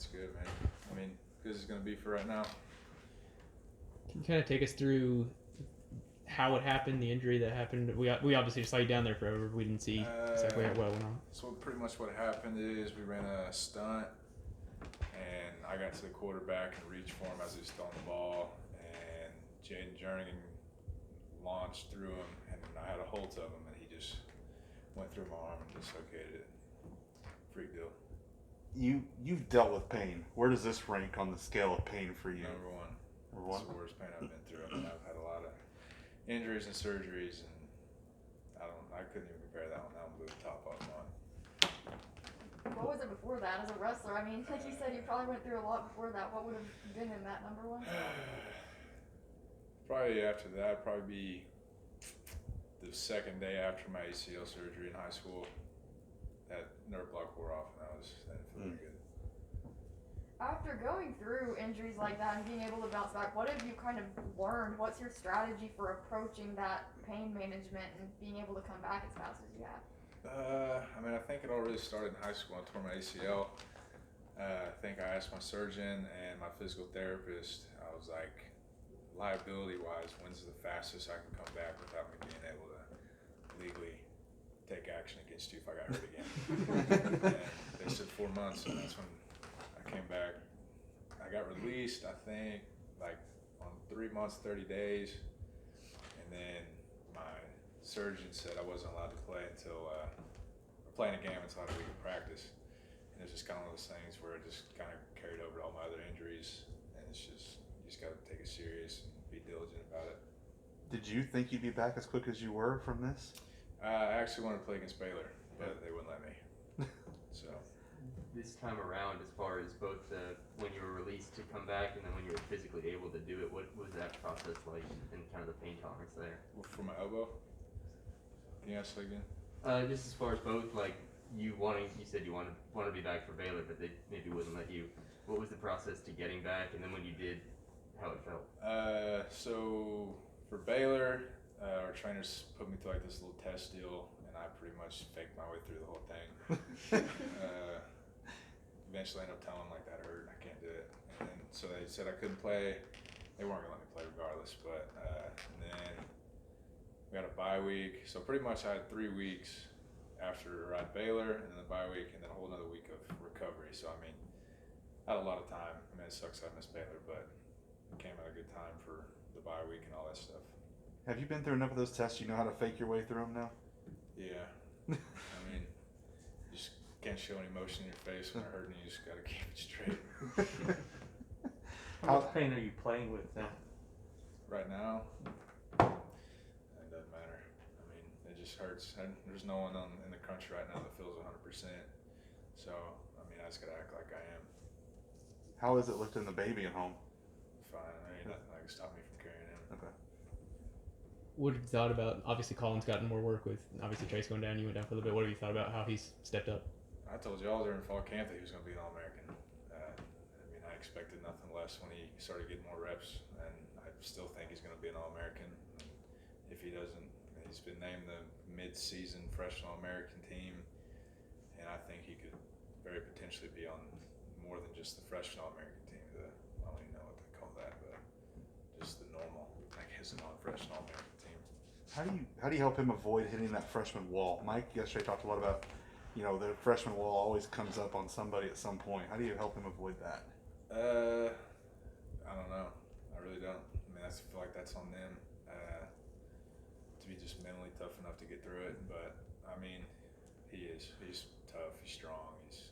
it's good, man. I mean, good as it's gonna be for right now. Can you kind of take us through how it happened, the injury that happened? We obviously saw you down there forever. We didn't see exactly Uh, what went on. so pretty much what happened is we ran a stunt, and I got to the quarterback and reached for him as he was throwing the ball, and Jaden Jernigan launched through him, and I had a hold of him, and he just went through my arm and dislocated it. Freak deal. You've dealt with pain. Where does this rank on the scale of pain for you? Number one. Number It's one. the worst pain I've been through. I mean, I've had a lot of injuries and surgeries, and I couldn't even compare that one. That one blew the top off mine. What was it before that as a wrestler? I mean, like you said, you probably went through a lot before that. What would have been in that number one? Probably after that, probably be the second day after my ACL surgery in high school. That nerve block wore off, and that didn't feel very good. After going through injuries like that and being able to bounce back, what have you kind of learned? What's your strategy for approaching that pain management and being able to come back as fast as you have? I mean, I think it all really started in high school. I tore my ACL. I think I asked my surgeon and my physical therapist, I was like, liability-wise, when's the fastest I can come back without me being able to legally take action against you if I got hurt again? And they said 4 months, and that's when I came back. I got released, I think, like on 3 months, 30 days, and then my surgeon said I wasn't allowed to play until playing a game until I had a week of practice. And it's just kind of one of those things where it just kind of carried over to all my other injuries, and it's just you just got to take it serious and be diligent about it. Did you think you'd be back as quick as you were from this? I actually wanted to play against Baylor, but they wouldn't let me. So This time around, as far as both when you were released to come back and then when you were physically able to do it, what was that process like and kind of the pain tolerance there? for my elbow, can you ask that again? Just as far as both, like you said you wanted to be back for Baylor, but they maybe wouldn't let you. What was the process to getting back, and then when you did, how it felt? So for Baylor, our trainers put me through like this little test deal, and I pretty much faked my way through the whole thing. Eventually, I ended up telling them like that hurt, I can't do it, and then so they said I couldn't play. They weren't gonna let me play regardless, but and then we had a bye week, so pretty much I had 3 weeks after I had Baylor, and then the bye week, and then a whole another week of recovery. So I mean, I had a lot of time. I mean, it sucks I missed Baylor, but it came at a good time for the bye week and all that stuff. Have you been through enough of those tests? You know how to fake your way through them now? Yeah. I mean, you just can't show any emotion in your face when it hurt, and you just gotta keep it straight. How much pain are you playing with now? Right now, it doesn't matter. I mean, it just hurts. And there's no one in the country right now that feels 100%. So, I mean, I just gotta act like I am. How is it lifting the baby at home? Fine. I mean, nothing that can stop me from carrying him. Okay. What have you thought about? Obviously, Colin's gotten more work with. Obviously, Trace going down. You went down for a little bit. What have you thought about how he's stepped up? I told y'all during fall camp that he was going to be an All-American. I mean, I expected nothing less when he started getting more reps, and I still think he's going to be an All-American. If he doesn't, he's been named the mid-season freshman All-American team, and I think he could very potentially be on more than just the freshman All-American team. I don't even know what they call that, but just the normal, I guess, non-freshman All-American team. How do you help him avoid hitting that freshman wall? Mike yesterday talked a lot about, the freshman wall always comes up on somebody at some point. How do you help him avoid that? I don't know. I really don't. I mean, I feel like that's on them to be just mentally tough enough to get through it. But I mean, he's tough. He's strong. He's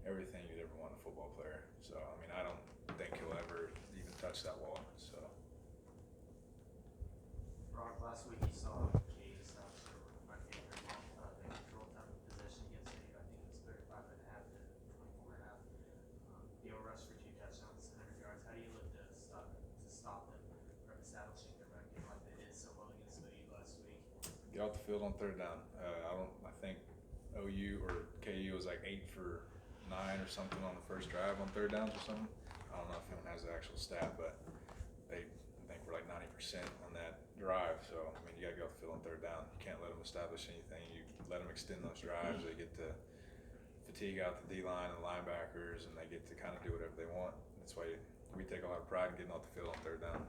everything you'd ever want in a football player. So I mean, I don't think he'll ever even touch that wall. So. Brock, last week you saw Case after my favorite they controlled time of possession against you. I think it was 35 and a half to 24 and a half. Beal rushed for 2 touchdowns, 100 yards. How do you look to stop them from establishing their run game like they did so well against OU last week? Get off the field on 3rd down. I think OU or KU was like 8 for 9 or something on the first drive on 3rd downs or something. I don't know if anyone has the actual stat, but I think we're like 90% on that drive. So I mean, you gotta get off the field on 3rd down. You can't let them establish anything. You let them extend those drives. They get to fatigue out the D line and the linebackers, and they get to kind of That's why we take a lot of pride in getting off the field on third down.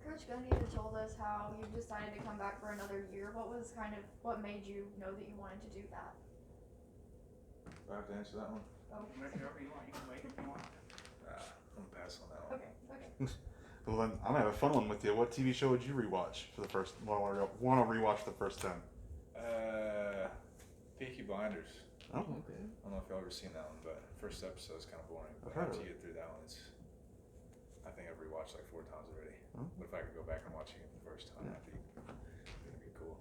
Coach Gundy had told us how you decided to come back for another year. What made you know that you wanted to do that? Do I have to answer that one? Whatever you want, you can wait if you want. I'm gonna pass on that one. Okay. Well, then I'm gonna have a fun one with you. What TV show would you rewatch for the first? Want to rewatch for the first time? Peaky Blinders. Oh, Okay. I don't know if y'all ever seen that one, but first episode's kind of boring. But I've heard after of you get through that one, I think I've rewatched like 4 times already. Oh. But if I could go back and watch it the first time, Yeah. I think it'd be cool.